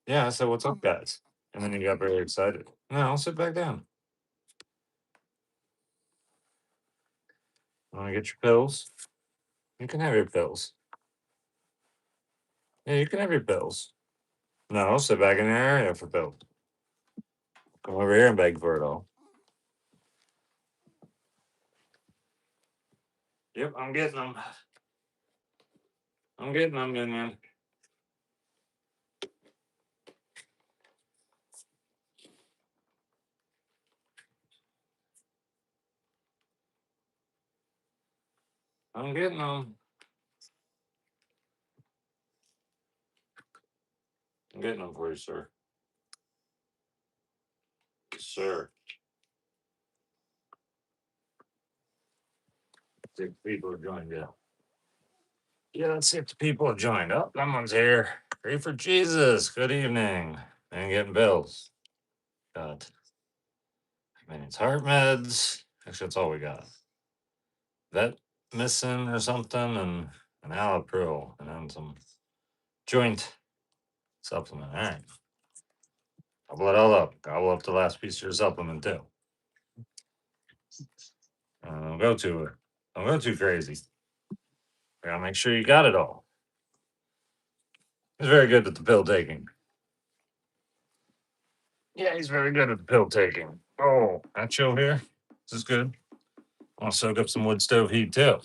Yeah, I said, "What's up, guys?" And then you got very excited. No, I'll sit back down. Want to get your pills? You can have your pills. Yeah, you can have your pills. No, sit back in your area for pills. Come over here and beg for it all. Yep, I'm getting them. I'm getting them, Minion. I'm getting them. I'm getting them for you, sir. Sir. See if people have joined you. Yeah, let's see if the people have joined. Oh, someone's here. Pray for Jesus. Good evening. And getting bills. Got Minion's heart meds. Actually, that's all we got. Vet missing or something, and an Allopril, and then some joint supplement. All right. Gobble it all up. Gobble up the last piece of your supplement, too. Don't go to it. Don't go too crazy. Gotta make sure you got it all. He's very good at the pill taking. Yeah, he's very good at the pill taking. Oh, that chill here. This is good. I want to soak up some wood stove heat too.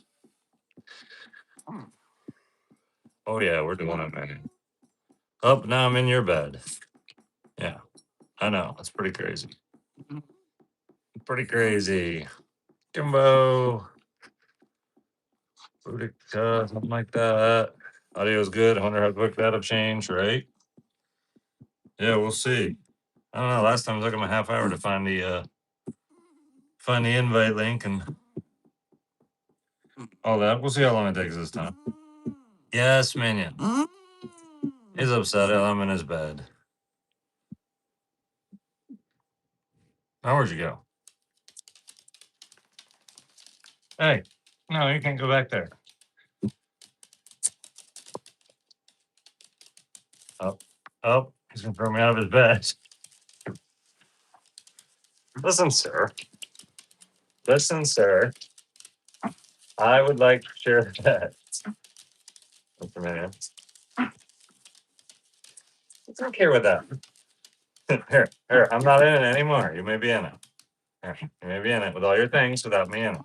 Oh yeah, we're doing it, man. Up now I'm in your bed. Yeah, I know. It's pretty crazy. Pretty crazy. Kimbo. Boudica, something like that. Audio's good. I wonder how quick that'll change, right? Yeah, we'll see. I don't know. Last time it took him a half hour to find the invite link and all that. We'll see how long it takes this time. Yes, Minion. He's upset. I'm in his bed. Now where'd you go? Hey, no, you can't go back there. Oh, he's gonna throw me out of his bed. Listen, sir. Listen, sir. I would like to share a bed. Wait a minute. I don't care with that. Here, I'm not in it anymore. You may be in it. Here, you may be in it with all your things without me in it.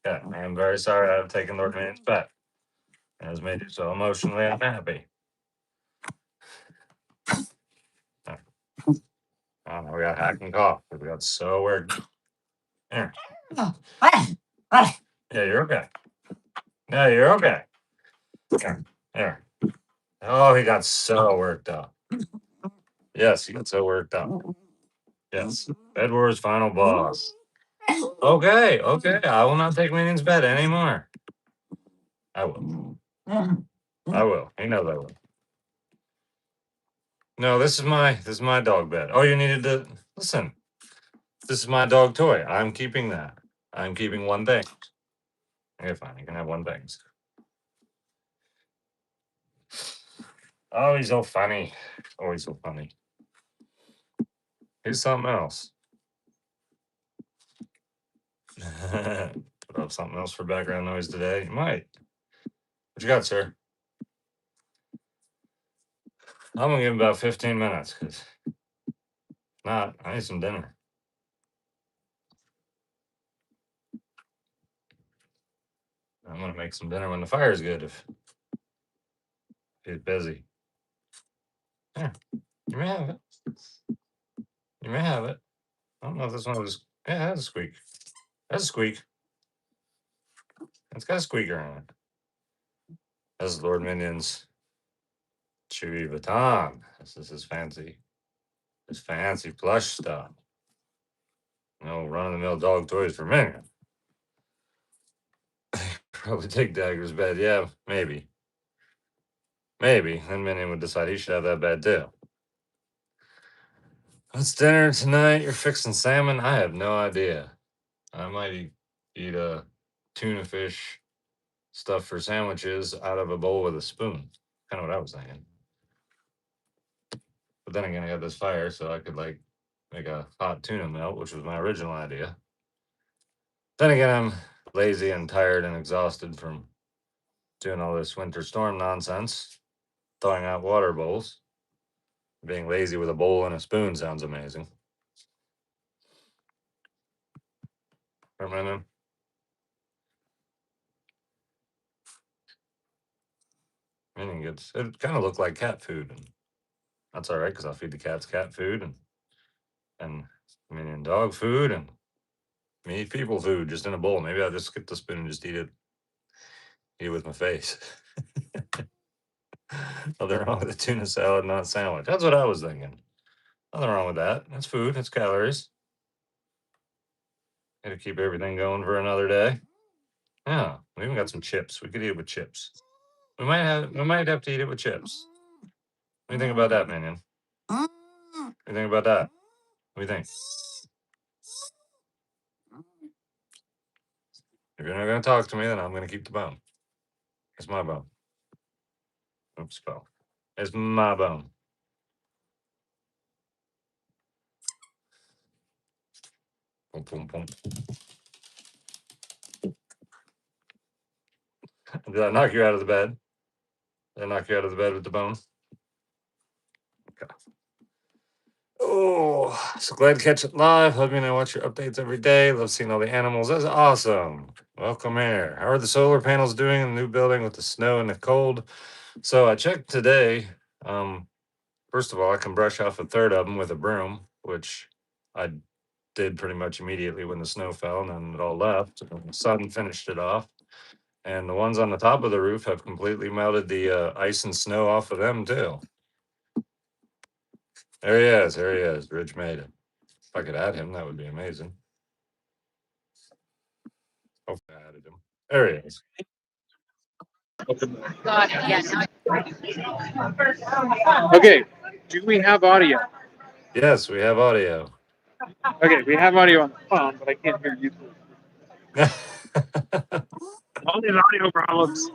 Yeah, I am very sorry I've taken Lord Man's back. It has made you so emotionally unhappy. I don't know, we got hack and cough. We got so weird. Here. Yeah, you're okay. Yeah, you're okay. Here. Oh, he got so worked up. Yes, he got so worked up. Yes. Edward's final boss. Okay, okay. I will not take Minion's bed anymore. I will. I will. He knows I will. No, this is my dog bed. Oh, you needed to listen. This is my dog toy. I'm keeping that. I'm keeping one thing. Okay, fine. You can have one thing. Oh, he's so funny. Oh, he's so funny. He's something else. Put up something else for background noise today. You might. What you got, sir? I'm gonna give him about 15 minutes because not, I need some dinner. I'm gonna make some dinner when the fire's good if he's busy. Yeah, you may have it. You may have it. I don't know if this one was. Yeah, it has a squeak. That's a squeak. It's got a squeaker on it. That's Lord Minion's Chewy Baton. This is his fancy plush stuff. No run of the mill dog toys for Minion. Probably take Dagger's bed. Yeah, maybe. Maybe. Then Minion would decide he should have that bed too. What's dinner tonight? You're fixing salmon? I have no idea. I might eat a tuna fish stuff for sandwiches out of a bowl with a spoon. Kind of what I was thinking. But But then again, I got this fire, so I could like make a hot tuna melt, which was my original idea. Then again, I'm lazy and tired and exhausted from doing all this winter storm nonsense, thawing out water bowls. Being lazy with a bowl and a spoon sounds amazing. Remember? It kind of looked like cat food, and that's all right because I'll feed the cats cat food and dog food and me eat people food just in a bowl. Maybe I'll just skip the spoon and just eat it with my face. Nothing wrong with a tuna salad, not sandwich. That's what I was thinking. Nothing wrong with that. That's food. It's calories. Got to keep everything going for another day. Yeah, we even got some chips. We could eat it with chips. We might have to eat it with chips. What do you think about that, Minion? What do you think about that? What do you think? If you're not gonna talk to me, then I'm gonna keep the bone. It's my bone. Oops, spell. It's my bone. Boom, boom, boom. Did I knock you out of the bed? Did I knock you out of the bed with the bone? Okay. Oh, so glad to catch it live. Love me and I watch your updates every day. Love seeing all the animals. That's awesome. Welcome here. How are the solar panels doing in the new building with the snow and the cold? So I checked today. First of all, I can brush off a third of them with a broom, which I did pretty much immediately when the snow fell, and then it all left. And the sun finished it off. And the ones on the top of the roof have completely melted the ice and snow off of them too. There he is. There he is. Rich made it. If I could add him, that would be amazing. Hopefully I added him. There he is. Okay, do we have audio? Yes, we have audio. Okay, we have audio on the phone, but I can't hear you. All these audio problems.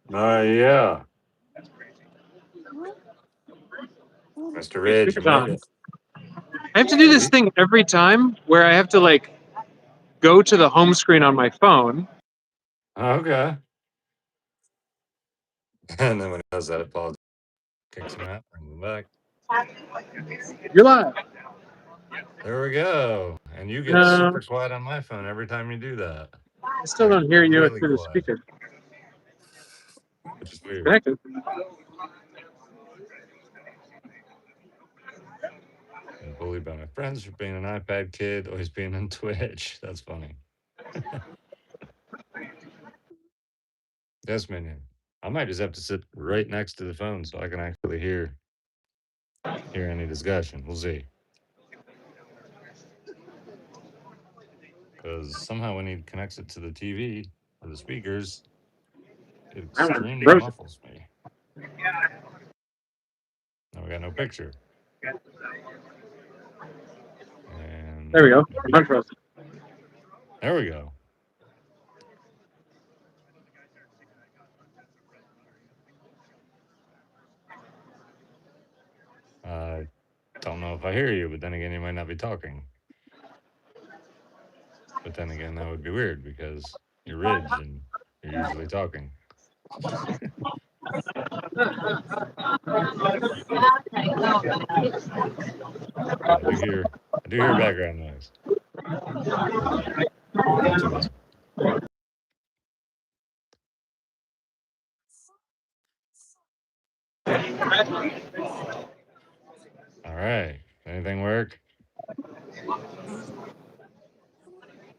Yeah. Mr. Ridge, you Speaker's made on. it. I have to do this thing every time where I have to like go to the home screen on my phone. Okay. And then when it does that, it kicks him out, brings him back. You're live. There we go. And you get No, super quiet on my phone every time you do that. I still Like don't hear you really through the quiet, speaker. which is weird. Connected. Been bullied by my friends for being an iPad kid, always being on Twitch. That's funny. Yes, Minion. I might just have to sit right next to the phone so I can actually hear any discussion. We'll see. Because somehow when he connects it to the TV or the speakers, it extremely muffles me. Now we got no picture. And There we go. there we go. I don't know if I hear you, but then again, you might not be talking. But then again, that would be weird because you're Ridge and you're usually talking. But I do hear background noise. But not too bad. All right. Anything work?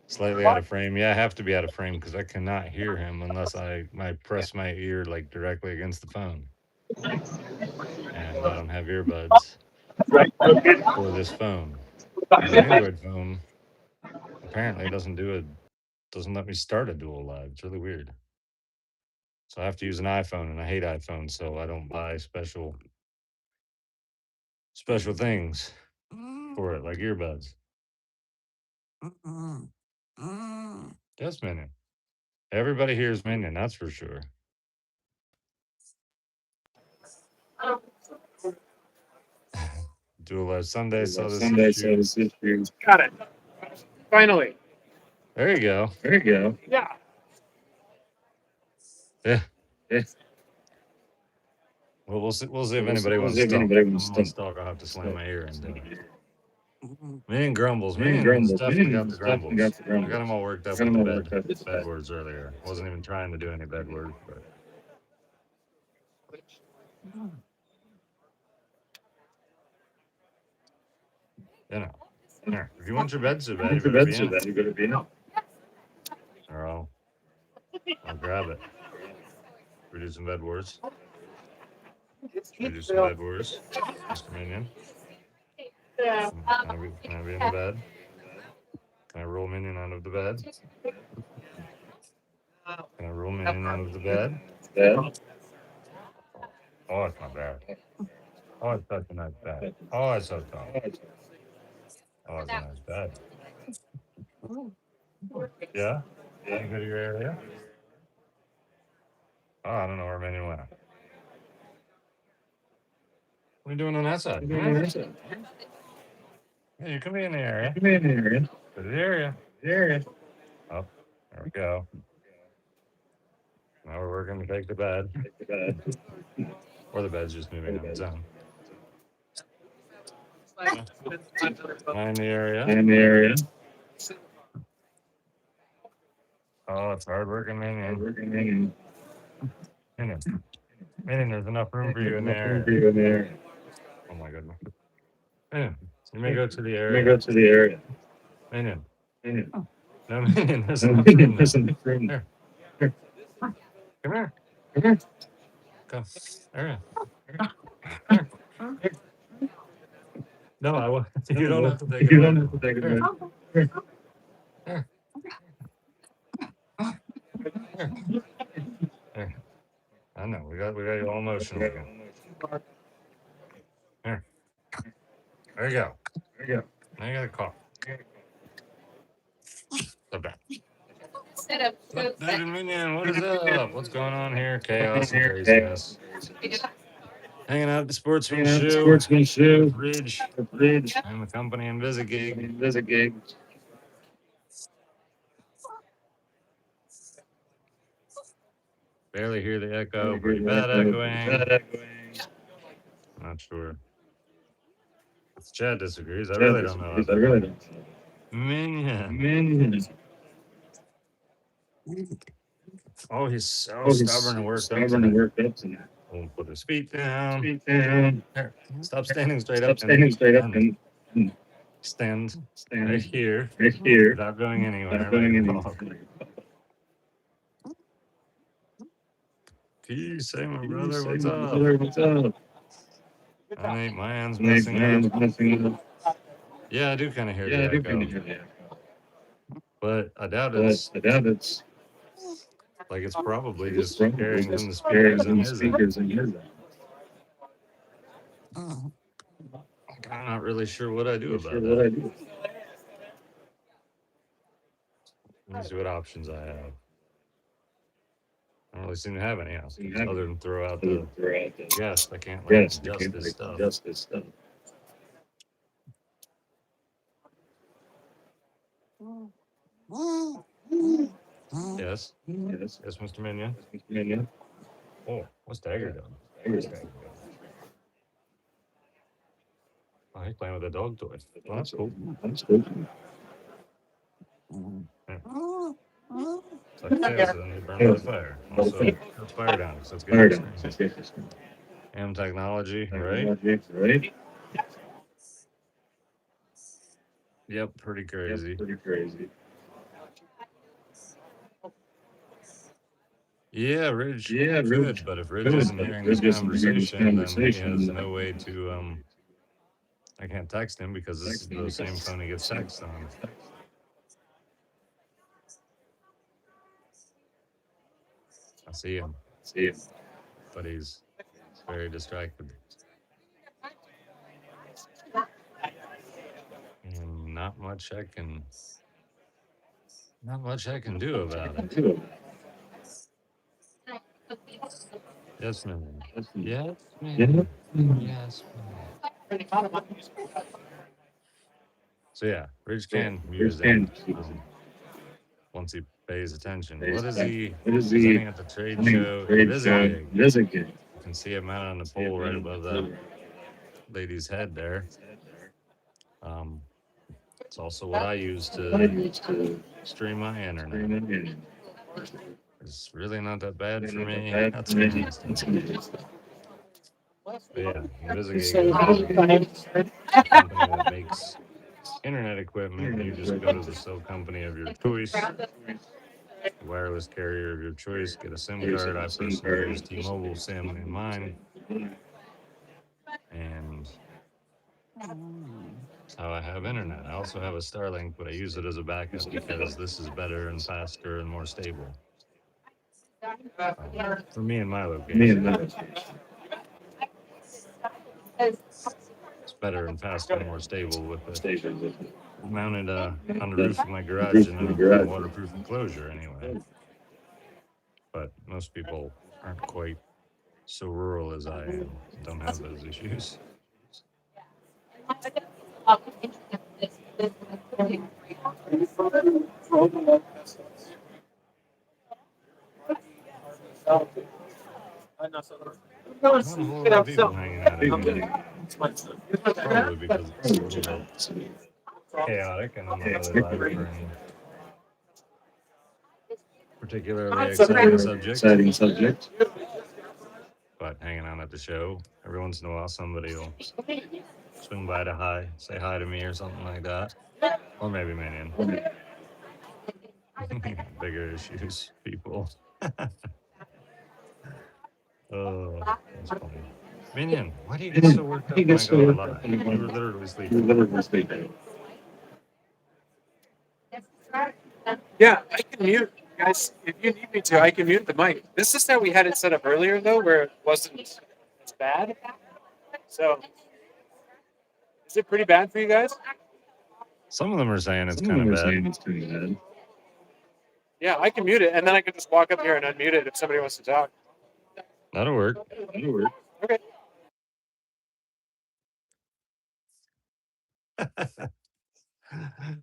Slightly out of frame. Yeah, I have to be out of frame because I cannot hear him unless I press my ear like directly against the phone. And I don't have earbuds for this phone. And my Android phone apparently doesn't let me start a dual live. It's really weird. So I have to use an iPhone, and I hate iPhones, so I don't buy special things for it, like earbuds. Yes, Minion. Everybody hears Minion, that's for sure. Do a live Sunday, so this Sunday, so issue. this issue. Got it. Finally. There you go. There you go. Yeah. Yeah. Yeah. Well, we'll see. We'll see if We'll anybody see wants to if talk. anybody I'm wants gonna to talk. I'll have to slam my ear into. talk. Minion grumbles. Minion Minions grumbles. definitely got the Minions definitely grumbles. got the I grumbles. got him all worked up Got with them the all bed worked up. bed words earlier. Wasn't even trying to do any bed words, but you know. Here, if you want your bed so bad, you Once the better be beds are in it, that, you better be out. or I'll grab it. We do some bed words. We do some bed words, Mr. Minion. Can I be in the bed? Can I roll Minion out of the bed? Can I roll Minion out of the bed? Bed. Oh, it's not bad. Oh, it's such a nice bed. Oh, it's so soft. Oh, it's a nice bed. Yeah? You go to your area? Oh, I don't know where Minion went. What are you doing on that side? Come in the Yeah, you can be in the area. area. Go to the area. The area. Oh, there we go. Now we're working to take the bed. The bed. Or the bed's just moving on its own. I'm in the area. In the area. Oh, it's hard working Minion. Working in. Minion. Minion, there's enough room for you in the area. In the area. Oh my goodness. Minion, you may go to the Let me area. go to the area. Minion. Minion. No, Minion, there's No, enough room. there's There. enough room. Here. Here. Come here. Come here. Come. Area. Here. No, I will. You don't have to take it You away. don't have to take it Here. away. Here. Here. Here. I know. We got you all emotional again. Here. There you go. There you go. Now you got a cough. So bad. David Minion, what is up? What's going on here? Chaos and craziness. Hanging out at the Sportsman Shoe. Sportsman Shoe. Bridge. The bridge. I'm the company Invisigig. There's a gig. Barely hear the echo. Pretty bad echoing. Bad echoing. Not sure. If Chad disagrees, I really don't know. I really don't. Minion. Minion. Oh, he's so Oh, he's stubborn and worked up stubborn and tonight. worked up tonight. Won't put his feet down. Feet down. Here, stop standing straight Stop up. standing straight up and Stand stand right here right here. without going anywhere. Without going like a anywhere. dog. Peace, hey my brother, what's up? Brother, what's up? I think my hand's My messing hand's up. messing up. Yeah, I do kind of hear Yeah, I the do kind echo, of hear the echo. but I doubt But it's I doubt it's like it's probably it's just probably carrying just from the carrying speakers in the his end. speakers in his end. I'm not really sure what I do Not about sure that. what I do. Let me see what options I have. I don't really seem to have any options Seem to have other than throw out Throw the out the guest. I can't like yes, I adjust can't this like stuff. adjust this stuff. Yes, Yes, yes, Mr. Minion. Mr. Minion. Oh, what's Dagger doing? There's Oh, he's playing with a dog toy. Well, that's cool. That's cool. It's like tails and they burn by the fire. Also, let's fire down because that's good Fire for down. screen. Am technology, right? Right? Yep, pretty crazy. Pretty crazy. Yeah, Ridge Yeah, could, Ridge but if Ridge could, isn't but hearing if this Ridge isn't hearing this conversation, then he conversation, has then no way to I can't text him because this is the same phone he gets text on. I see him, See you. but he's very distracted. And not much I can do about it. Yes, ma'am. Yes, ma'am. Yeah. Yes, ma'am. So yeah, Rich Yeah, can mute Rich his can end mute his end. once he pays attention. Pays What is he attention. What is he presenting at the trade running show? It trade is a show? gig. It is a gig. You can see him out on the See it pole right running above the the lady's head there. Um, it's also what I use I to used to stream my internet. stream it in. It's really not that bad They're for not that me. bad That's for me. interesting. That's interesting. But yeah, Invisigig So, is a company that makes internet equipment. You just go to the cell company of your choice, wireless carrier of your choice, get a SIM there's card. a I SIM personally card. use T-Mobile SIM in mine, and that's how I have internet. I also have a Starlink, but I use it as a backup because this is better and faster and more stable for me in my Me and location. that. It's better and faster and more stable with it Station with mounted on the roof the of my garage roof in of the a garage. waterproof enclosure anyway. But most people aren't quite so rural as I am. Don't have those issues. Not a whole lot of people hanging out in here. Probably because it's a little bit chaotic and I'm not really live for any particularly exciting subject. Exciting subject. But hanging out at the show, every once in a while somebody will swing by to say hi to me or something like that. Or maybe Minion. Bigger issues, people. Oh, that's funny. Minion, why do you get so worked He up when I gets go so on worked up. live? You were literally You're sleeping. literally sleeping. Yeah, I can mute, guys. If you need me to, I can mute the mic. This is how we had it set up earlier, though, where it wasn't as bad. So, is it pretty bad for you guys? Some of them are saying it's Some of kind of them are bad. saying it's pretty bad. Yeah, I can mute it, and then I can just walk up here and unmute it if somebody wants to talk. That'll work. That'll work. Okay.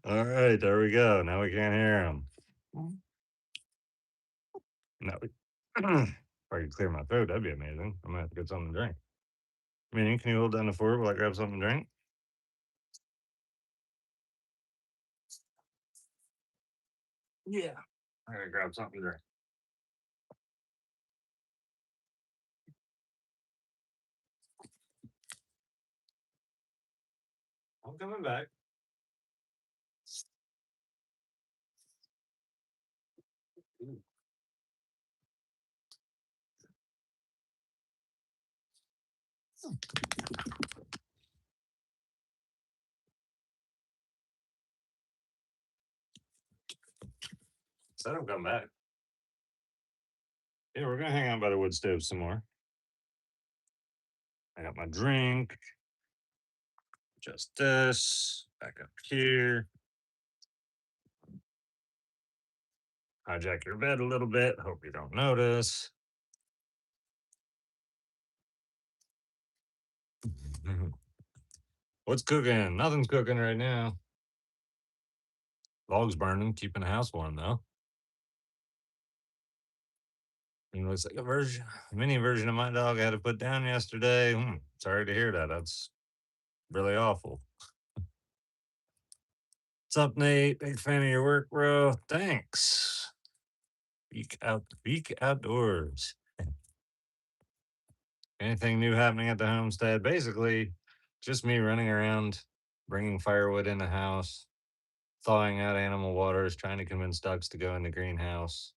All right, there we go. Now we can't hear him. Now, if I could clear my throat, that'd be amazing. I'm gonna have to get something to drink. Minion, can you hold down the fort while I grab something to drink? Yeah. I gotta grab something to drink. I'm coming back. Said I'm coming back. Yeah, we're gonna hang out by the wood stove some more. I got my drink. Just this. Back up here. Hijack your bed a little bit. Hope you don't notice. What's cooking? Nothing's cooking right now. Logs burning, keeping the house warm though. You know, it's like a mini version of my dog I had to put down yesterday. Sorry to hear that. That's really awful. What's up, Nate? Big fan of your work, bro. Thanks. Peak outdoors. Anything new happening at the homestead? Basically, just me running around, bringing firewood in the house, thawing out animal waters, trying to convince ducks to go in the greenhouse,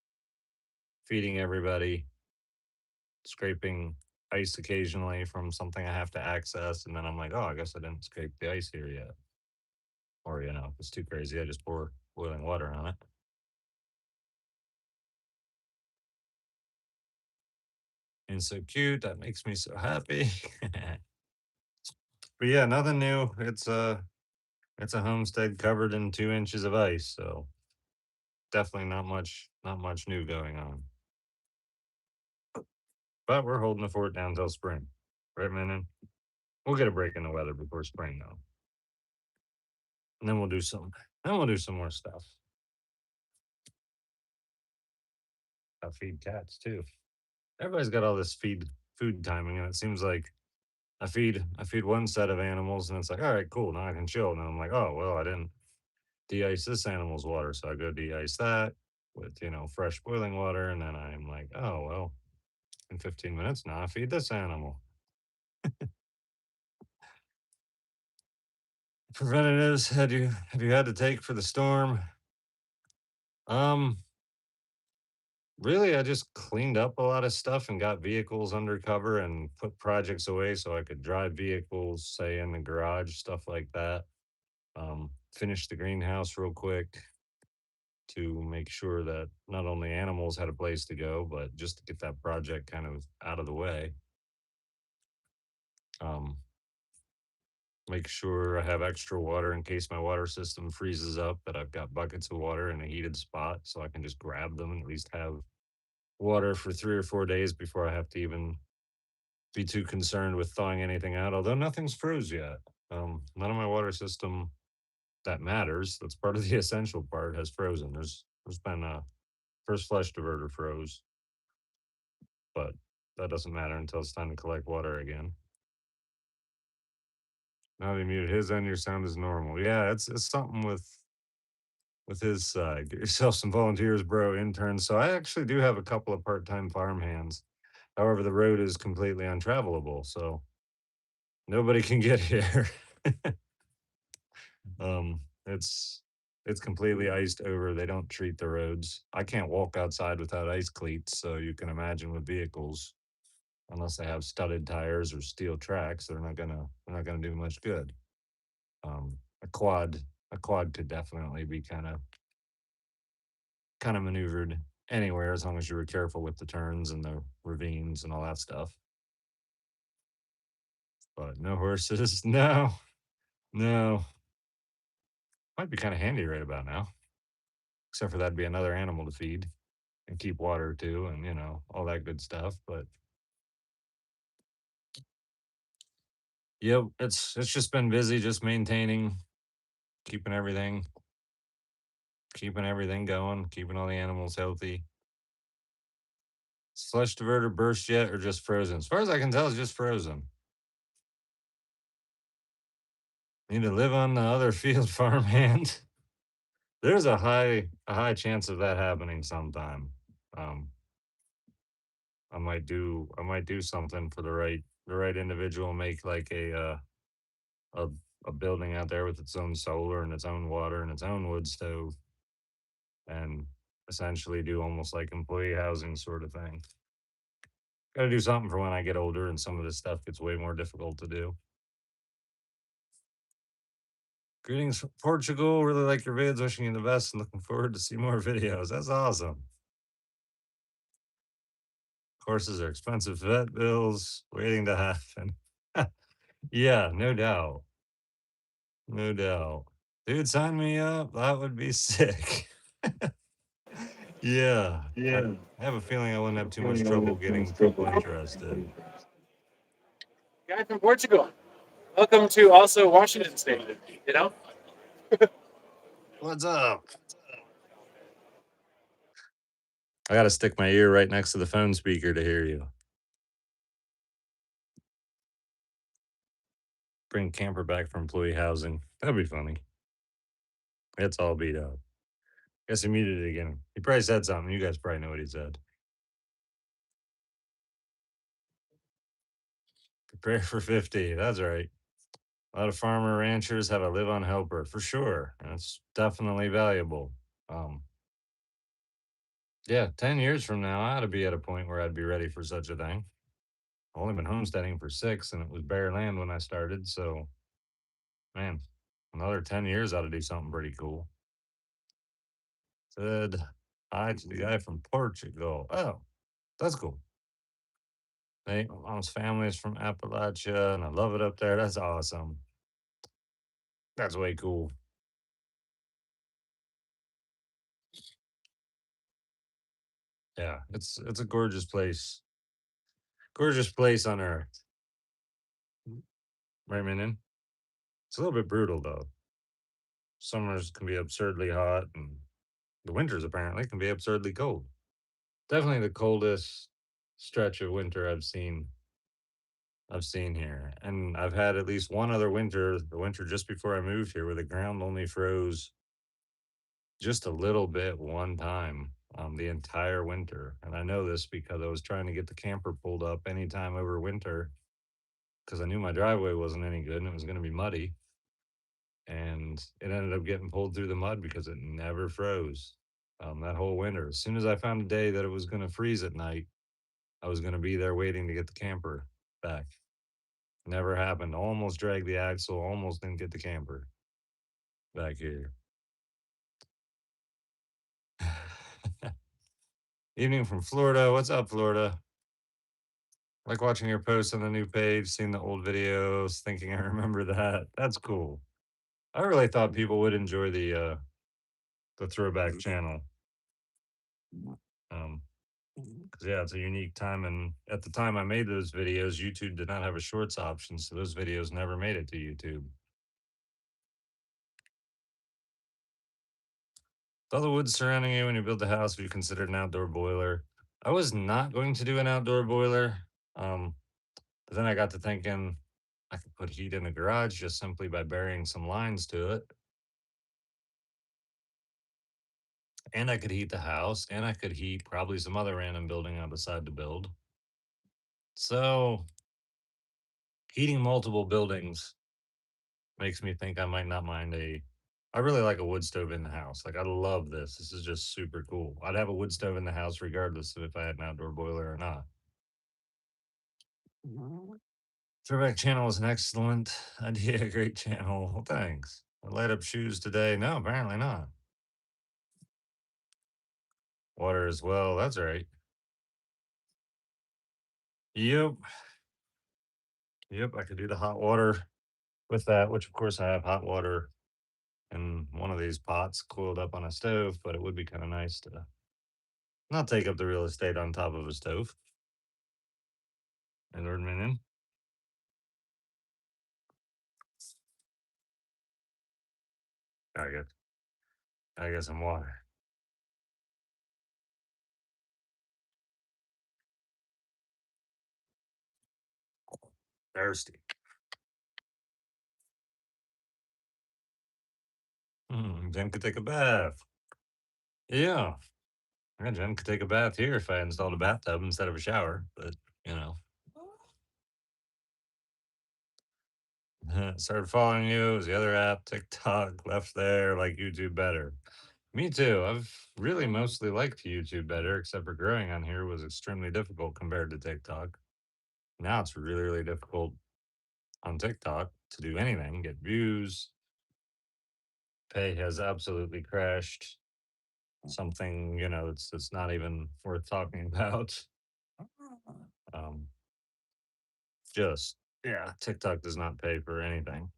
feeding everybody, scraping ice occasionally from something I have to access. And then I'm like, oh, I guess I didn't scrape the ice here yet. Or, if it's too crazy, I just pour boiling water on it. And so cute. That makes me so happy. But yeah, nothing new. It's a homestead covered in 2 inches of ice, so definitely not much new going on. But we're holding the fort down till spring. Right, Minin? We'll get a break in the weather before spring though. And then we'll do some more stuff. I'll feed cats too. Everybody's got all this food timing, and it seems like I feed one set of animals, and it's like, all right, cool, now I can chill. And I'm like, oh well, I didn't de-ice this animal's water, so I go de-ice that with fresh boiling water, and then I'm like, oh well, in 15 minutes now I feed this animal. Preventatives have you had to take for the storm? Um, Really, I just cleaned up a lot of stuff and got vehicles under cover and put projects away so I could drive vehicles, say in the garage, stuff like that. Finished the greenhouse real quick to make sure that not only animals had a place to go, but just to get that project kind of out of the way. Um, make sure I have extra water in case my water system freezes up, that I've got buckets of water in a heated spot so I can just grab them and at least have water for 3 or 4 days before I have to even be too concerned with thawing anything out, although nothing's froze yet. None of my water system that matters, that's part of the essential part, has frozen. There's been a first flush diverter froze, but that doesn't matter until it's time to collect water again. Now they muted his end, your sound is normal. Yeah, it's something with his side. Get yourself some volunteers, bro, interns. So I actually do have a couple of part-time farm hands. However, the road is completely untravelable, so nobody can get here. Um, it's it's completely iced over. They don't treat the roads. I can't walk outside without ice cleats, so you can imagine with vehicles, unless they have studded tires or steel tracks, they're not gonna do much good. Um, a quad a quad could definitely be kind of maneuvered anywhere as long as you were careful with the turns and the ravines and all that stuff. But no horses, no, no. Might be kind of handy right about now, except for that'd be another animal to feed and keep water too, and all that good stuff. But yep, it's just been busy, just maintaining, keeping everything, keeping everything going, keeping all the animals healthy. Is flush diverter burst yet or just frozen? As far as I can tell, it's just frozen. Need to live on the other field farmhand. There's a high chance of that happening sometime. Um, I might do something for the right individual, make like a a building out there with its own solar and its own water and its own wood stove, and essentially do almost like employee housing sort of thing. Got to do something for when I get older and some of this stuff gets way more difficult to do. Greetings from Portugal. Really like your vids. Wishing you the best and looking forward to see more videos. That's awesome. Courses are expensive. Vet bills waiting to happen. Yeah, no doubt. No doubt. Dude, sign me up. That would be sick. Yeah. I Yeah. have a feeling I wouldn't have too much Feeling I trouble went from getting people struggle. interested. Guy from Portugal. Welcome to also Washington State. You know, What's up? I got to stick my ear right next to the phone speaker to hear you. Bring camper back for employee housing. That'd be funny. It's all beat up. Guess he muted it again. He probably said something. You guys probably know what he said. Prepare for 50. That's right. A lot of farmer ranchers have a live on helper for sure. That's definitely valuable. Um, yeah, 10 years from now, I ought to be at a point where I'd be ready for such a thing. I've only been homesteading for 6 and it was bare land when I started. So, man, another 10 years ought to do something pretty cool. Said hi to the guy from Portugal. Oh, that's cool. Hey, my mom's family is from Appalachia and I love it up there. That's awesome. That's way cool. Yeah, it's a gorgeous place. Gorgeous place on earth. Right, man. It's a little bit brutal though. Summers can be absurdly hot, and the winters apparently can be absurdly cold. Definitely the coldest stretch of winter I've seen here. And I've had at least one other winter, the winter just before I moved here, where the ground only froze just a little bit one time the entire winter. And I know this because I was trying to get the camper pulled up anytime over winter because I knew my driveway wasn't any good and it was going to be muddy. And it ended up getting pulled through the mud because it never froze that whole winter. As soon as I found a day that it was going to freeze at night, I was going to be there waiting to get the camper back. Never happened. Almost dragged the axle, almost didn't get the camper back here. Evening from Florida. What's up, Florida? Like watching your posts on the new page, seeing the old videos, thinking I remember that. That's cool. I really thought people would enjoy the throwback channel. Because yeah, it's a unique time, and at the time I made those videos, YouTube did not have a shorts option, so those videos never made it to YouTube. With all the wood surrounding you when you build the house, have you considered an outdoor boiler? I was not going to do an outdoor boiler, but then I got to thinking I could put heat in the garage just simply by burying some lines to it. And I could heat the house, and I could heat probably some other random building I decide to build. So heating multiple buildings makes me think I might not mind a. I really like a wood stove in the house. Like I love this. This is just super cool. I'd have a wood stove in the house regardless of if I had an outdoor boiler or not. Throwback channel is an excellent idea. Great channel. Well, thanks. I light up shoes today. No, apparently not. Water as well. That's right. Yep. Yep. I could do the hot water with that, which of course I have hot water in one of these pots coiled up on a stove, but it would be kind of nice to not take up the real estate on top of a stove. And Lord Minion. I guess. I get some water. Thirsty. Jen could take a bath. Yeah. Yeah, Jen could take a bath here if I installed a bathtub instead of a shower, but you know. Started following you. It was the other app, TikTok, left there, like YouTube better. Me too. I've really mostly liked YouTube better, except for growing on here was extremely difficult compared to TikTok. Now it's really, really difficult on TikTok to do anything, get views. Pay has absolutely crashed. Something, it's not even worth talking about. Um, just yeah, TikTok does not pay for anything.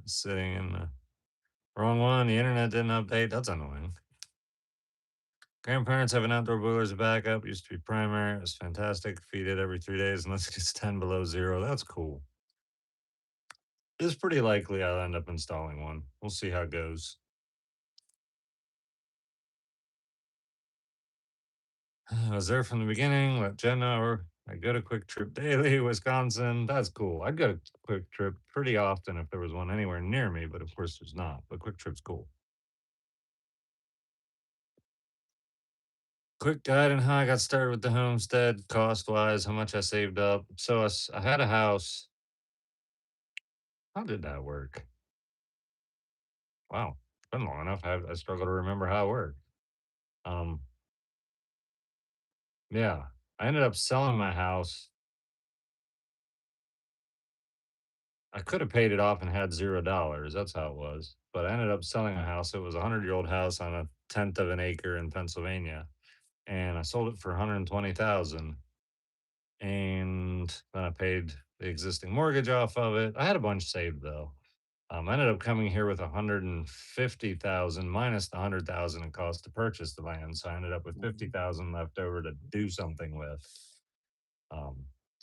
Sitting in the wrong one, the internet didn't update. That's annoying. Grandparents have an outdoor boiler as a backup. Used to be primary. It was fantastic. Feed it every 3 days unless it gets 10 below zero. That's cool. It's pretty likely I'll end up installing one. We'll see how it goes. I was there from the beginning. Let Jen know. I go to Quick Trip daily, Wisconsin. That's cool. I'd go to Quick Trip pretty often if there was one anywhere near me, but of course there's not. But Quick Trip's cool. Quick guide on how I got started with the homestead, cost wise, how much I saved up. So I had a house. How did that work? Wow, it's been long enough. I struggle to remember how it worked. Um, yeah, I ended up selling my house. I could have paid it off and had $0. That's how it was. But I ended up selling a house. It was a 100-year-old house on a tenth of an acre in Pennsylvania, and I sold it for 120,000. And then I paid the existing mortgage off of it. I had a bunch saved though. I ended up coming here with 150,000 minus the 100,000 it cost to purchase the land. So I ended up with 50,000 left over to do something with.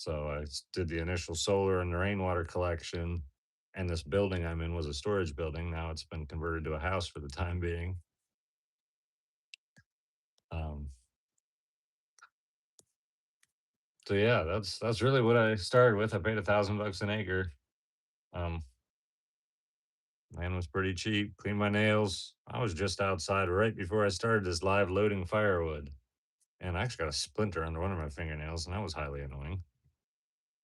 So I did the initial solar and the rainwater collection. And this building I'm in was a storage building. Now it's been converted to a house for the time being. Um, so yeah, that's really what I started with. I paid $1,000 an acre. Um, Land was pretty cheap. Cleaned my nails. I was just outside right before I started this live loading firewood, and I actually got a splinter under one of my fingernails, and that was highly annoying.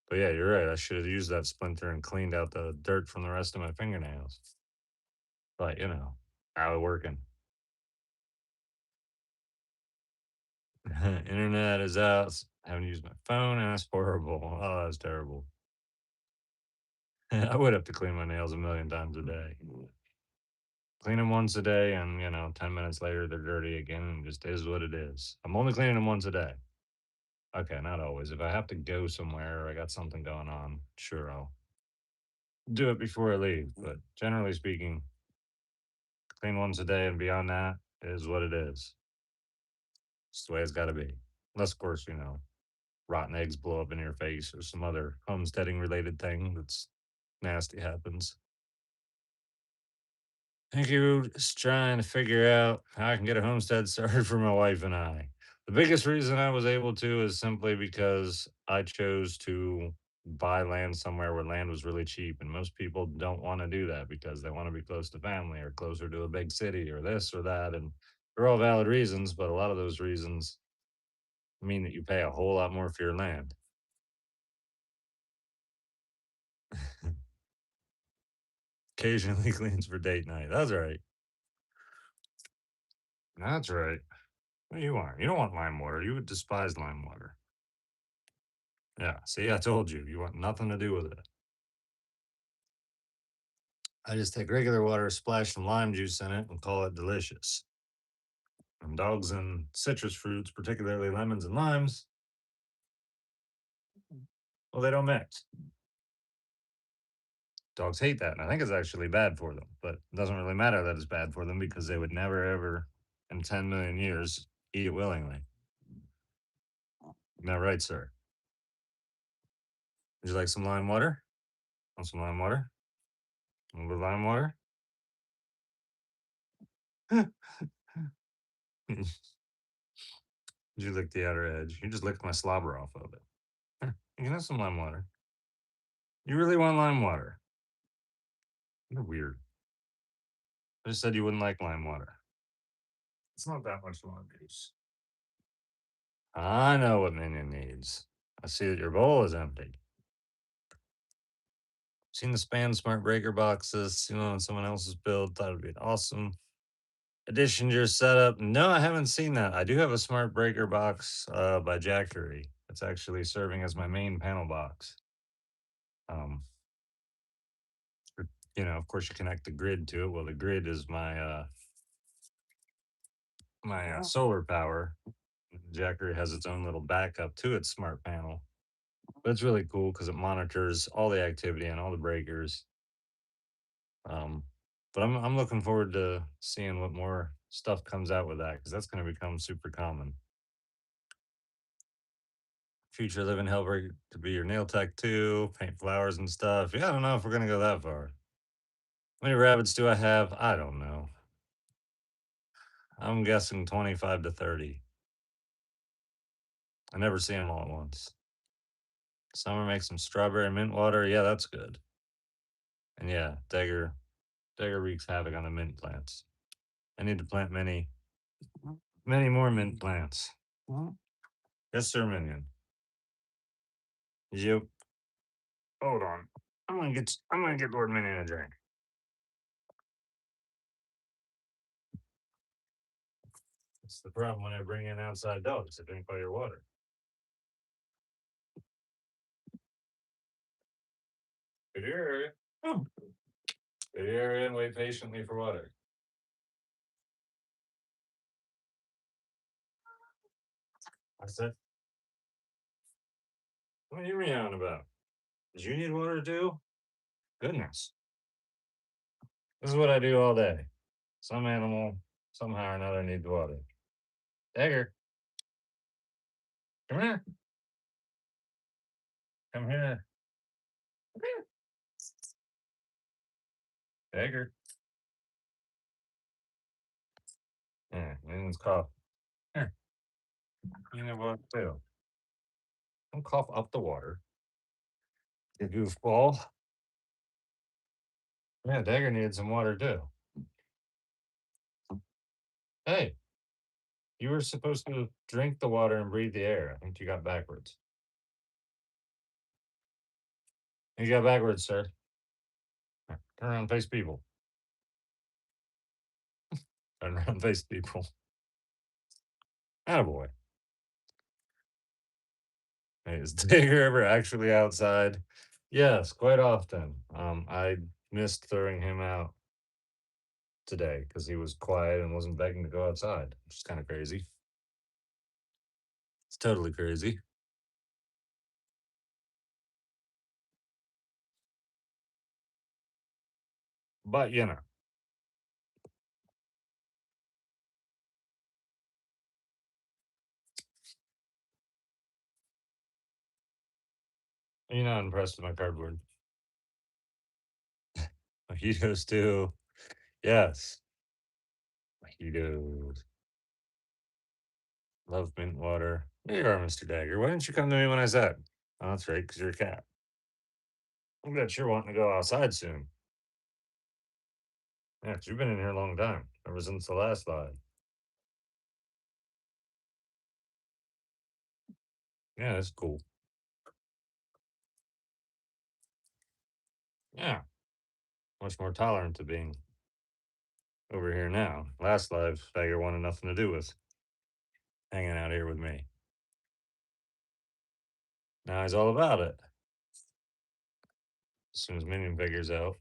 But yeah, you're right. I should have used that splinter and cleaned out the dirt from the rest of my fingernails. But how it working? Internet is out. Haven't used my phone, and that's horrible. Oh, that's terrible. I would have to clean my nails a million times a day. Clean them once a day, and 10 minutes later they're dirty again, and it just is what it is. I'm only cleaning them once a day. Okay, not always. If I have to go somewhere or I got something going on, sure, I'll do it before I leave. But generally speaking, clean once a day, and beyond that is what it is. It's the way it's got to be. Unless, of course, rotten eggs blow up in your face or some other homesteading related thing that's nasty happens. Thank you. Just trying to figure out how I can get a homestead started for my wife and I. The biggest reason I was able to is simply because I chose to buy land somewhere where land was really cheap. And most people don't want to do that because they want to be close to family or closer to a big city or this or that. And they're all valid reasons, but a lot of those reasons mean that you pay a whole lot more for your land. Occasionally cleans for date night. That's right. That's right. What do you want? You don't want lime water. You would despise lime water. Yeah. See, I told you, you want nothing to do with it. I just take regular water, splash some lime juice in it, and call it delicious. And dogs and citrus fruits, particularly lemons and limes, well, they don't mix. Dogs hate that, and I think it's actually bad for them. But it doesn't really matter that it's bad for them because they would never, ever, in 10 million years, eat it willingly. Isn't that right, sir? Would you like some lime water? Want some lime water? A little bit of lime water? You lick the outer edge. You just licked my slobber off of it. Here, you can have some lime water. You really want lime water? You're weird. I just said you wouldn't like lime water. It's not that much lime juice. I know what Minion needs. I see that your bowl is empty. Seen the span smart breaker boxes, seen one on someone else's build, thought it'd be an awesome addition to your setup. No, I haven't seen that. I do have a smart breaker box by Jackery. It's actually serving as my main panel box. Um, of course, you connect the grid to it. Well, the grid is my solar power. Jackery has its own little backup to its smart panel, but it's really cool because it monitors all the activity and all the breakers. Um, but I'm looking forward to seeing what more stuff comes out with that because that's going to become super common. Future living helper to be your nail tech too, paint flowers and stuff. Yeah, I don't know if we're gonna go that far. How many rabbits do I have? I don't know. I'm guessing 25 to 30. I never see them all at once. Summer makes some strawberry mint water. Yeah, that's good. And yeah, Dagger wreaks havoc on the mint plants. I need to plant many more mint plants. Yes, sir, Minion. Yep. Hold on. I'm gonna get Lord Minion a drink. That's the problem when I bring in outside dogs to drink all your water. Good area. Oh. Good area and wait patiently for water. I said, what are you meowing about? Did you need water too? Goodness. This is what I do all day. Some animal, somehow or another, needs water. Dagger, come here. Come here. Dagger. Yeah, Minions cough. Here. You know what too. Don't cough up the water. You goofball. Yeah, Dagger needed some water too. Hey, you were supposed to drink the water and breathe the air. I think you got backwards. You got backwards, sir. Turn around, face people. Turn around, face people. Attaboy. Hey, is Dagger ever actually outside? Yes, quite often. I missed throwing him out today because he was quiet and wasn't begging to go outside, which is kind of crazy. It's totally crazy. But you know, you're not impressed with my cardboard. Mojitos too. Yes. Mojitos. Love mint water. There you are, Mr. Dagger. Why didn't you come to me when I said? Oh, that's right, because you're a cat. I'm glad you're wanting to go outside soon. Yeah, 'cause you've been in here a long time, ever since the last live. Yeah, that's cool. Yeah, much more tolerant to being over here now. Last live, Dagger wanted nothing to do with hanging out here with me. Now he's all about it. As soon as Minion figures out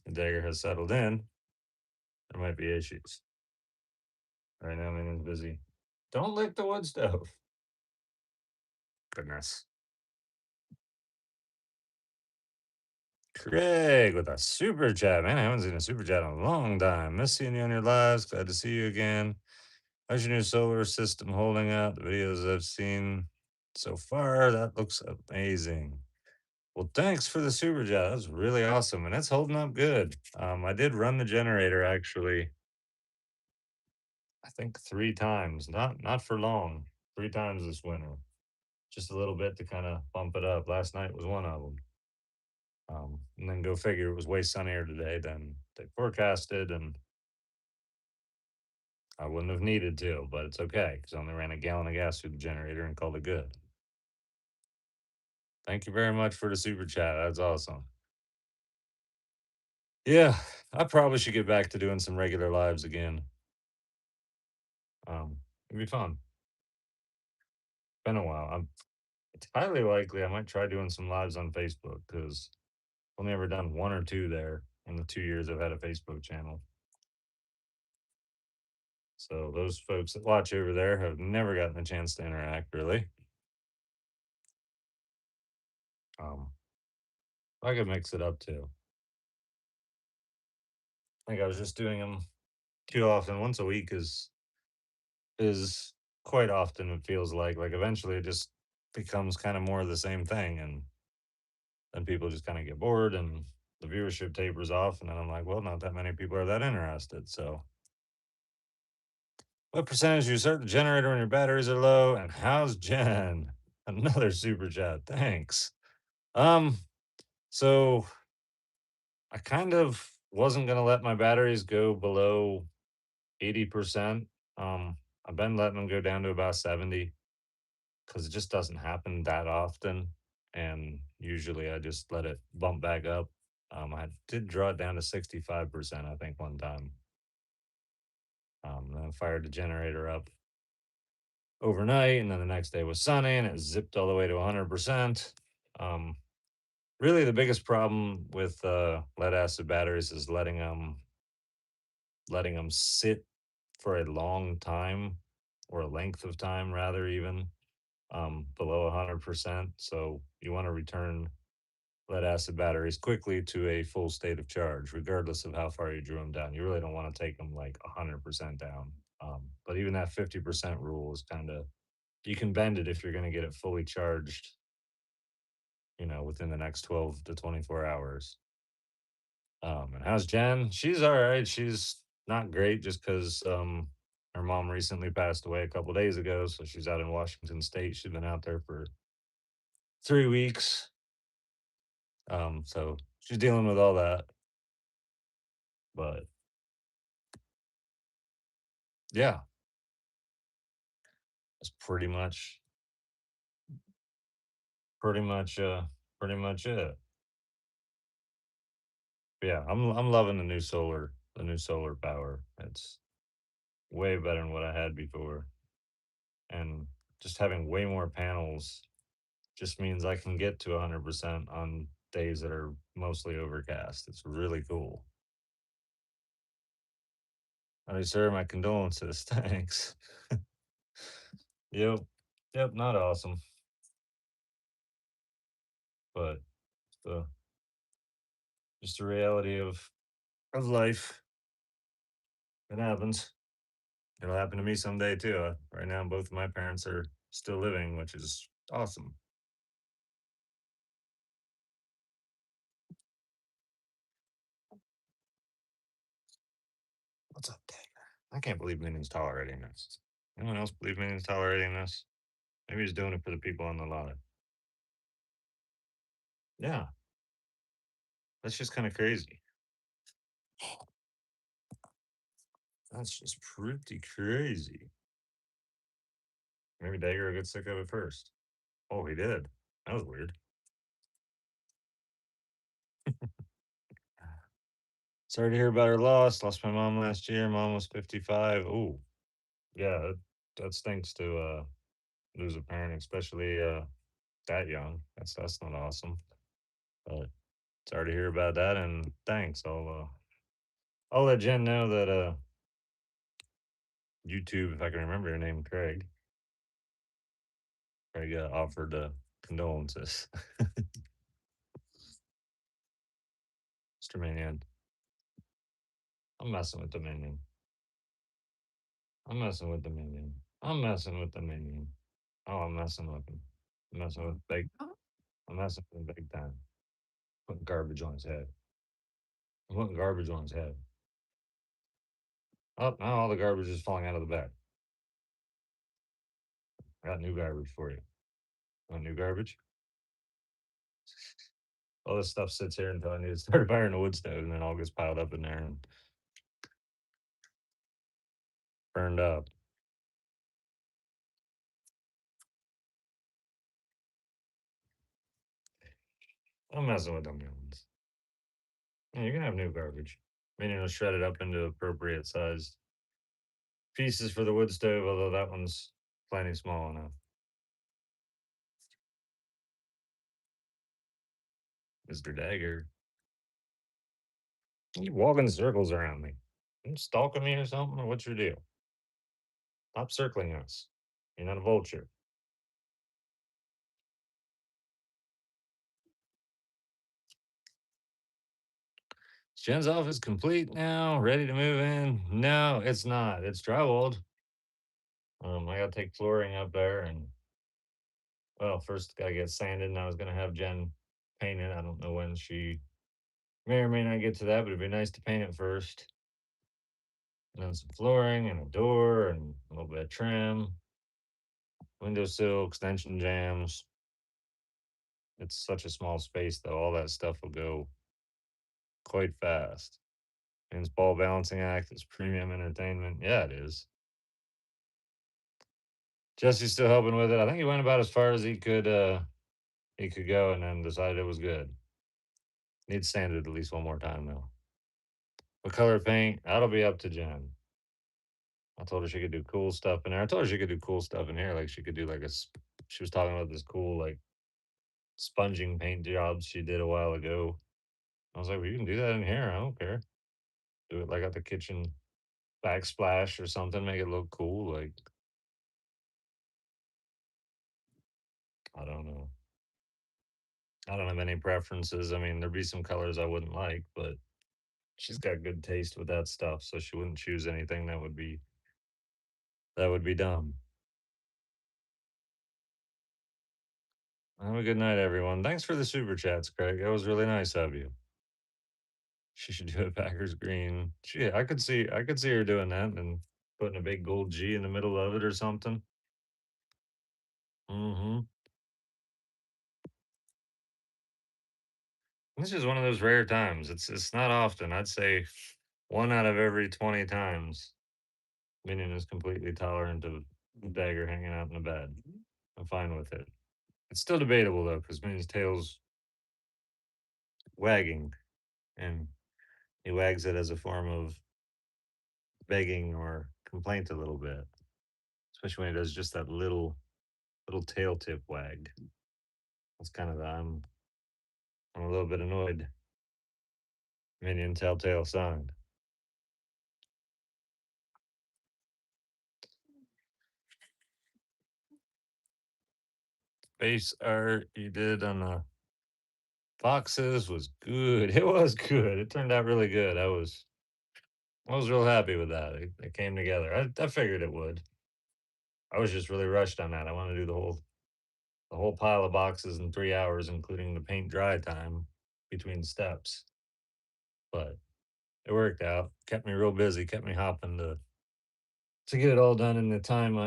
and Dagger has settled in, there might be issues. Right now, Minion's busy. Don't lick the wood stove. Goodness. Craig with a super chat. Man, I haven't seen a super chat in a long time. Miss seeing you on your lives. Glad to see you again. How's your new solar system holding up? The videos I've seen so far, that looks amazing. Well, thanks for the super chat. That's really awesome, and it's holding up good. I did run the generator actually. I think 3 times, not for long. 3 times this winter, just a little bit to kind of bump it up. Last night was one of them. And then go figure, it was way sunnier today than they forecasted, and I wouldn't have needed to, but it's okay because I only ran a gallon of gas through the generator and called it good. Thank you very much for the super chat. That's awesome. Yeah, I probably should get back to doing some regular lives again. It'd be fun. Been a while. It's highly likely I might try doing some lives on Facebook because I've only ever done 1 or 2 there in the 2 years I've had a Facebook channel. So those folks that watch over there have never gotten a chance to interact really. I could mix it up too. I think I was just doing them too often. Once a week is quite often. It feels like eventually it just becomes kind of more of the same thing, and then people just kind of get bored and the viewership tapers off, and then I'm like, well, not that many people are that interested. So, what percentage you start the generator when your batteries are low? And how's Jen? Another super chat. Thanks. Um, so I kind of wasn't gonna let my batteries go below 80%. I've been letting them go down to about 70 because it just doesn't happen that often. And usually I just let it bump back up. I did draw it down to 65%, I think, one time. Then I fired the generator up overnight, and then the next day was sunny and it zipped all the way to 100%. Really, the biggest problem with lead acid batteries is letting them sit for a long time, or a length of time rather, even below 100%. So you want to return lead acid batteries quickly to a full state of charge, regardless of how far you drew them down. You really don't want to take them like 100% down. But even that 50% rule is kind of, you can bend it if you're going to get it fully charged within the next 12 to 24 hours. And how's Jen? She's all right. She's not great just because her mom recently passed away a couple days ago. So she's out in Washington State. She's been out there for 3 weeks. So she's dealing with all that. But yeah, that's pretty much, pretty much it. But yeah, I'm loving the new solar power. It's way better than what I had before, and just having way more panels just means I can get to 100% on days that are mostly overcast. It's really cool. Howdy, sir. My condolences. Thanks. Yep. Yep. Not awesome, but the just the reality of life. It happens. It'll happen to me someday too. Right now, both of my parents are still living, which is awesome. What's up, Dagger? I can't believe Minnie's tolerating this. Anyone else believe Minnie's tolerating this? Maybe he's doing it for the people on the lot. Yeah, that's just kind of crazy. That's just pretty crazy. Maybe Dagger will get sick of it first. Oh, he did. That was weird. Sorry to hear about her loss. Lost my mom last year. Mom was 55. Oh, yeah, that stinks to lose a parent, especially that young. That's not awesome. But sorry to hear about that, and thanks. I'll let Jen know that YouTube, if I can remember your name, Craig. Craig offered condolences. Mr. Minion. I'm messing with the minion. I'm messing with the minion. I'm messing with the minion. Oh, I'm messing with him. I'm messing with big. I'm messing with him big time. Putting garbage on his head. I'm putting garbage on his head. Oh, now all the garbage is falling out of the bag. I got new garbage for you. Want new garbage? All this stuff sits here until I need to start firing a wood stove, and then all gets piled up in there and burned up. I'm messing with them ones. Yeah, you can have new garbage. Meaning to shred it up into appropriate sized pieces for the wood stove, although that one's plenty small enough. Mr. Dagger. You walking circles around me. You stalking me or something? Or what's your deal? Stop circling us. You're not a vulture. Jen's office complete now, ready to move in. No, it's not. It's drywalled. I gotta take flooring up there and well, first gotta get sanded and I was gonna have Jen paint it. I don't know when she may or may not get to that, but it'd be nice to paint it first. And then some flooring and a door and a little bit of trim, windowsill, extension jams. It's such a small space though. All that stuff will go quite fast. And it's ball balancing act, it's premium entertainment. Yeah, it is. Jesse's still helping with it. I think he went about as far as he could go and then decided it was good. Needs sanded at least one more time though. What color paint? That'll be up to Jen. I told her she could do cool stuff in there. I told her she could do cool stuff in here. Like she could do like she was talking about this cool like sponging paint jobs she did a while ago. I was like, well, you can do that in here. I don't care. Do it like at the kitchen backsplash or something. Make it look cool. Like I don't know. I don't have any preferences. I mean, there'd be some colors I wouldn't like, but she's got good taste with that stuff, so she wouldn't choose anything that would be dumb. Have a good night, everyone. Thanks for the super chats, Craig. That was really nice of you. She should do a Packers green. I could see her doing that and putting a big gold G in the middle of it or something. Mm-hmm. This is one of those rare times. It's not often. I'd say 1 out of every 20 times, Minion is completely tolerant of the dagger hanging out in the bed. I'm fine with it. It's still debatable though, because Minion's tail's wagging, and he wags it as a form of begging or complaint a little bit, especially when he does just that little tail tip wag. That's kind of I'm a little bit annoyed. Minion telltale sign. Face art you did on the boxes was good. It was good. It turned out really good. I was real happy with that. It came together. I figured it would. I was just really rushed on that. I want to do the whole pile of boxes in 3 hours, including the paint dry time between steps. But it worked out. Kept me real busy. Kept me hopping to get it all done in the time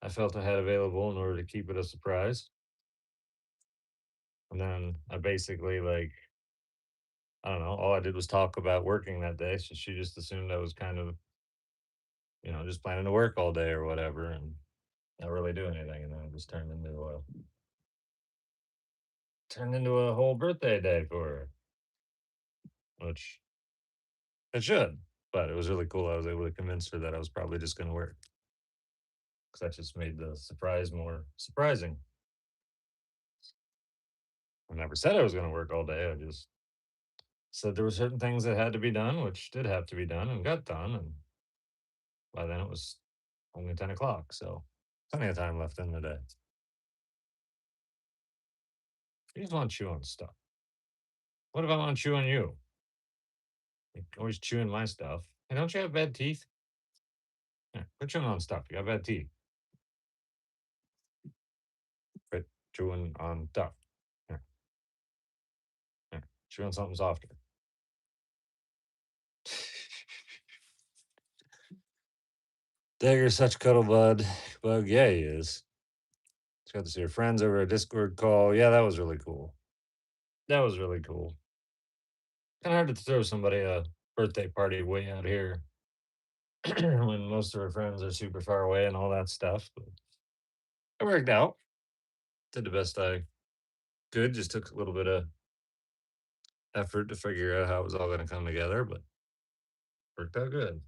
I felt I had available in order to keep it a surprise. And then I basically I don't know. All I did was talk about working that day. So she just assumed I was kind of just planning to work all day or whatever, and not really do anything. And then it just turned into a whole birthday day for her, which it should. But it was really cool. I was able to convince her that I was probably just going to work, because that just made the surprise more surprising. I never said I was going to work all day. I just said there were certain things that had to be done, which did have to be done and got done. And by then it was only 10 o'clock. So plenty of time left in the day. You just want to chew on stuff. What if I want to chew on you? You're always chewing my stuff. Hey, don't you have bad teeth? Yeah, quit chewing on stuff. You got bad teeth. Quit chewing on stuff. Yeah, yeah. Chew on something softer. Dagger's such cuddle bug. Yeah, he is. Just got to see her friends over a Discord call. Yeah, that was really cool. That was really cool. Kind of hard to throw somebody a birthday party way out here when most of her friends are super far away and all that stuff. But it worked out. Did the best I could. Just took a little bit of effort to figure out how it was all going to come together, but worked out good.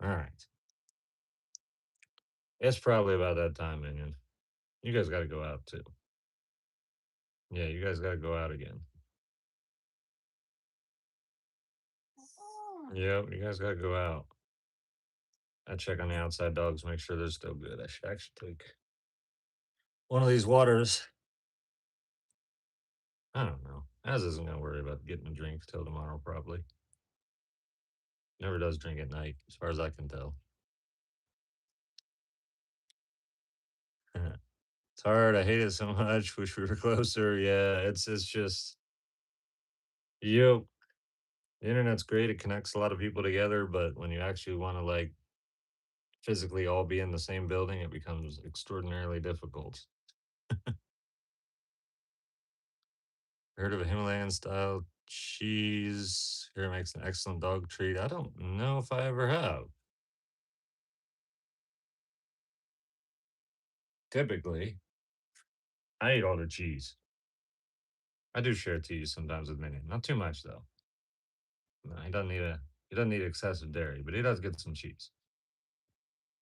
All right. It's probably about that time, Minion. You guys got to go out too. Yeah, you guys got to go out again. Yep, you guys got to go out. I check on the outside dogs, make sure they're still good. I should actually take one of these waters. I don't know. Az isn't gonna worry about getting a drink till tomorrow, probably. Never does drink at night, as far as I can tell. It's hard. I hate it so much. Wish we were closer. Yeah, it's just you. The internet's great. It connects a lot of people together, but when you actually want to physically all be in the same building, it becomes extraordinarily difficult. Heard of a Himalayan style cheese? Here makes an excellent dog treat. I don't know if I ever have. Typically, I eat all the cheese. I do share cheese sometimes with Minion. Not too much though. No, he doesn't need excessive dairy, but he does get some cheese.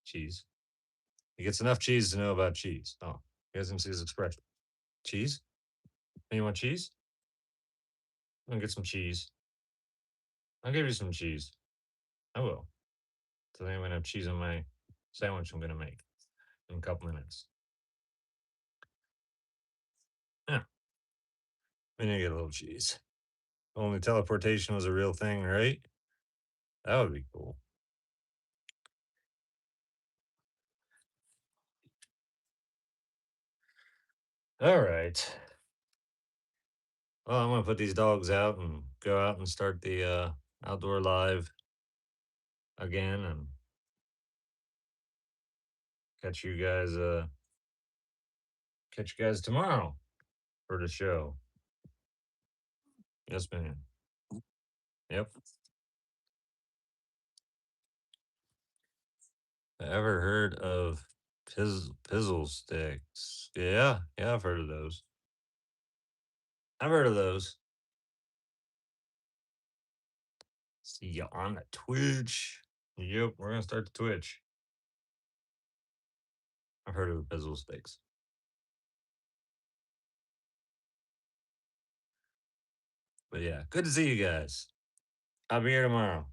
Cheese. He gets enough cheese to know about cheese. Oh, he doesn't see his expression. Cheese? And you want cheese? I'm gonna get some cheese. I'll give you some cheese. I will. So then I'm gonna have cheese on my sandwich I'm gonna make in a couple minutes. Yeah. We need to get a little cheese. Only teleportation was a real thing, right? That would be cool. All right. Well, I'm gonna put these dogs out and go out and start the outdoor live again and catch you guys tomorrow for the show. Yes, man. Yep. Ever heard of pizzle sticks? Yeah, I've heard of those. I've heard of those. See you on the Twitch. Yep, we're gonna start the Twitch. I've heard of the pizzle sticks. But yeah, good to see you guys. I'll be here tomorrow.